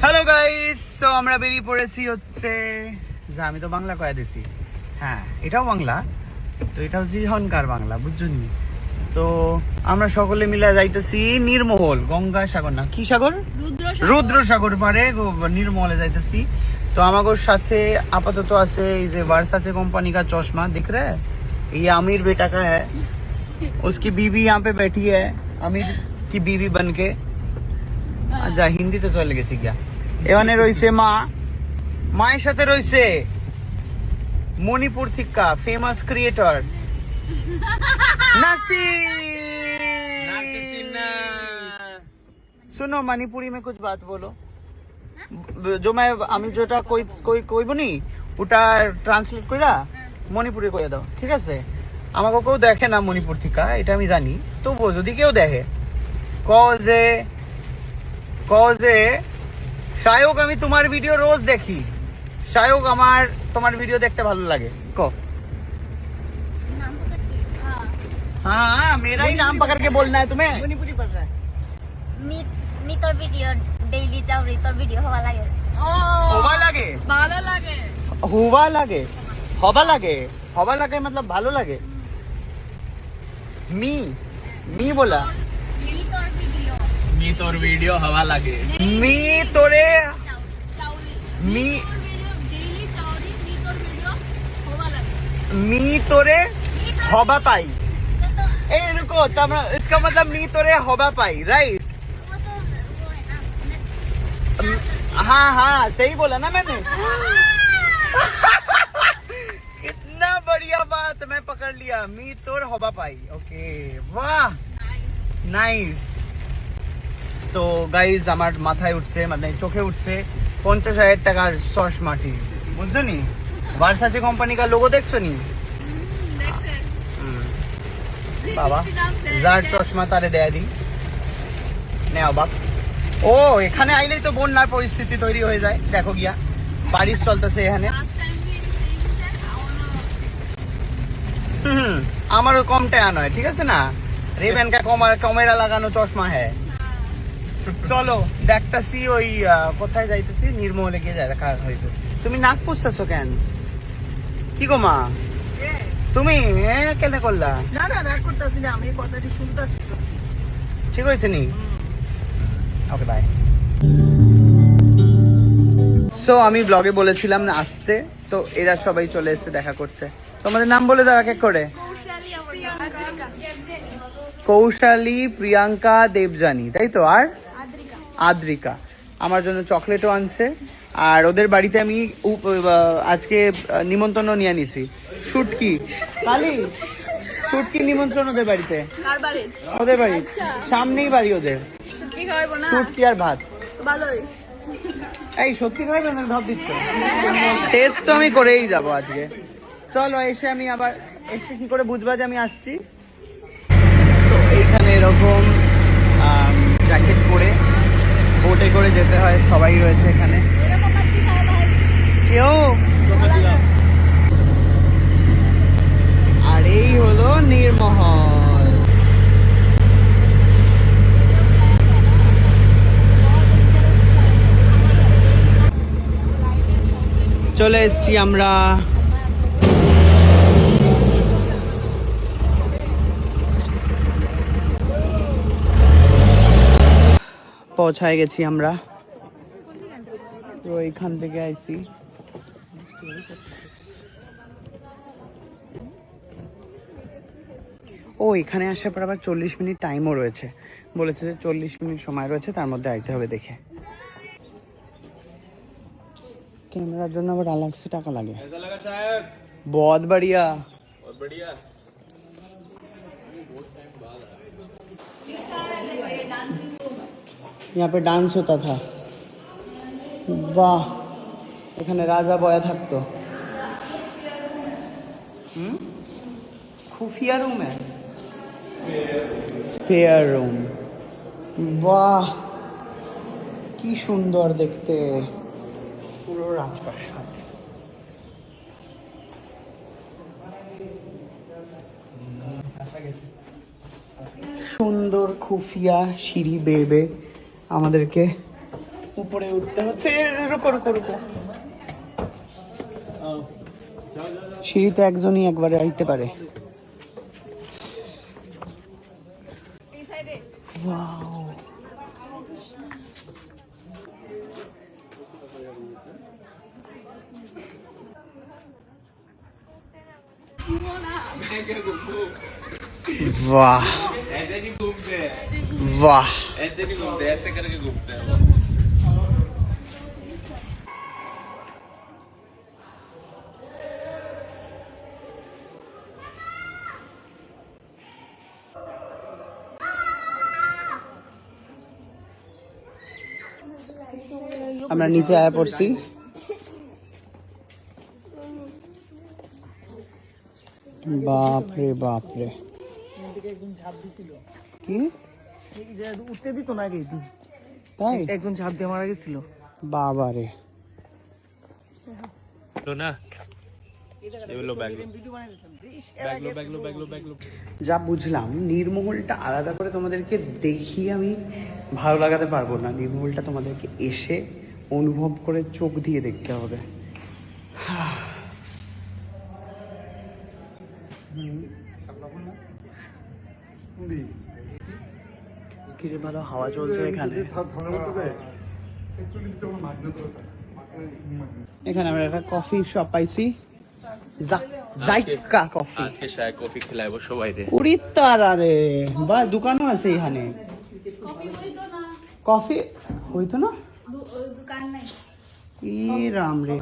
Hello guys, তো আমরা বেরিয়ে পড়েছি হচ্ছে যে আমি তো বাংলা কয়া দিছি। হ্যাঁ, এটাও বাংলা, তো এটা হচ্ছে এখনকার বাংলা, বুঝছেন? তো আমরা সকলে মিলে যাইতেছি নির্মহল, গঙ্গা সাগর না কি সাগর, রুদ্র সাগর পারে নির্মহলে যাইতেছি। তো আমাদের সাথে আপাতত আছে এই যে वर्साचे कंपनी का चश्मा दिख रहा है, ये आमिर बेटा का है, उसकी बीवी यहाँ पे बैठी है, आमिर की बीवी बन के। যা হিন্দিতে চলে গেছি গিয়া। এখানে রয়েছে মা, মায়ের সাথে রয়েছে মণিপুর থেকে ফেমাস ক্রিয়েটর नासी। सुनो, मणिपुरी में कुछ बात बोलो जो मैं আমি যেটা কইব নি ওটা ট্রান্সলেট কইরা মণিপুরে কইয়া দাও, ঠিক আছে? আমাকে কেউ দেখে না মণিপুর থেকে, এটা আমি জানি, তবুও যদি কেউ দেখে কজে শায়ক আমি তোমার ভিডিও রোজ দেখি, শায়ক আমার তোমার ভিডিও দেখতে ভালো লাগে। ক हाँ, मेरा ही नाम पकड़ के बोलना है तुम्हें। मणिपुरी पढ़ रहा है। मी তোর ভিডিও ডেইলি চাউরি তোর ভিডিও হওয়া লাগে। হবা লাগে, ভালো লাগে, হুবা লাগে, হবা লাগে, হবা লাগে मतलब ভালো লাগে। मी मी बोला মি তোর ভিডিও হওয়া লাগে। मी তোরে চাউরি मी ভিডিও ডেইলি চাউরি মি তোর ভিডিও হওয়া লাগে। मी তোরে হবা পাই। ए रुको, तब इसका मतलब मी तोरे हवा पाई, राइट? वो तो वो है ना। हाँ हाँ, सही बोला ना मैंने। कितना बढ़िया बात, मैं पकड़ लिया, मी तोर हवा पाई। ओके, वाह, नाइस। तो गाइज আমার মাথায় উঠছে, মানে চোখে উঠছে 50,000 টাকার চশমাটি, বুঝছো নি? ভার্সাচে কোম্পানি কা লোগো দেখছো নি? দেখছে বাবা যার চশমা তারে দেয়া দি নে অবাক। ও এখানে আইলেই তো বন্যার পরিস্থিতি তৈরি হয়ে যায়, দেখো গিয়া বারিশ চলতেছে এখানে। লাস্ট টাইম भी সেই হুম, আমারও কম টাকা নয়, ঠিক আছে না? রেবেন কা ক্যামেরা লাগানো চশমা হ্যাঁ। চলো দেখতাছি ওই কোথায় যাইতেছি, নির্মহলে গিয়ে দেখা হইতো। তুমি নাক পুষতেছো কেন? কি গো মা, তুমি কেন করলা? না না রাগ করতেছি না, আমি কথাটি শুনতেছি। ঠিক হয়েছে নি? Okay bye. সো আমি ব্লগে বলেছিলাম না আসতে, তো এরা সবাই চলে এসেছে দেখা করতে। তোমাদের নাম বলে দাও এক এক করে। কৌশালী, প্রিয়াঙ্কা, দেবজানী, তাই তো? আর আদ্রিকা আমার জন্য চকলেটও আনছে। আর ওদের বাড়িতে আমি আজকে নিমন্ত্রণ নিয়ে নিছি। শুটকি কালি, শুটকি নিমন্ত্রণ ওদের বাড়িতে। কার বাড়ি? ওদের বাড়ি সামনেই বাড়ি ওদের। কি খাইবো না? শুটকি আর ভাত। ভালোই। এই সত্যি খাইবেন না ভাব দিচ্ছ? টেস্ট তো আমি করেই যাব আজকে। চলো এসে আমি আবার এসে কি করে বুঝবা যে আমি আসছি? তো এইখানে এরকম জ্যাকেট পরে বোটে করে যেতে হয়, সবাই রয়েছে এখানে। কেউ আর এই হলো নির্মহল। চলে এসছি আমরা পৌঁছায় গেছি আমরা। তো এইখান থেকে আইছি ও এখানে আসার পর আবার 40 মিনিট টাইমও রয়েছে, বলেছে যে 40 মিনিট সময় রয়েছে, তার মধ্যে আইতে হবে দেখে। ক্যামেরার জন্য আবার अलग से টাকা লাগে। बहुत बढ़िया, बहुत बढ़िया। यहाँ पे डांस होता था, वाह। এখানে রাজা বয়া থাকতো। खुफिया रूम है, स्पेयर रूम। বাহ কি সুন্দর দেখতে, পুরো রাজপ্রাসাদ। সুন্দর খুফিয়া সিঁড়ি বেয়ে বেয়ে আমাদেরকে উপরে উঠতে হচ্ছে। রুকো রুকো রুকো, সিঁড়িতে একজনই একবারে আইতে পারে। Wow. वाह ऐसे नहीं घूमते हैं, वाह। ऐसे नहीं घूमते, ऐसे करके घूमते हैं। আমরা নিচে আয়া পড়ছি। বাপরে বাপরে, কি উঠতে দিত না আগে, তাই? একজন ঝাঁপ দিয়ে মারা গেছিল। বাবারে, लो ना, ये लो बैग लो, बैग लो। যা বুঝলাম নীরমহলটা আলাদা করে তোমাদেরকে দেখিয়ে আমি ভালো লাগাতে পারবো না। নীরমহলটা তোমাদেরকে এসে অনুভব করে চোখ দিয়ে দেখতে হবে। কি যে ভালো হাওয়া চলছে এখানে। এখানে আমরা একটা কফি শপ পাইছি, জাইকা কফি। आज के शायद कॉफी खिलाए वो सबाई रे। উড়ি তারা রে, বা দোকানও আছে এখানে। কফি হইতো না, দোকান নাই। ই রাম রে।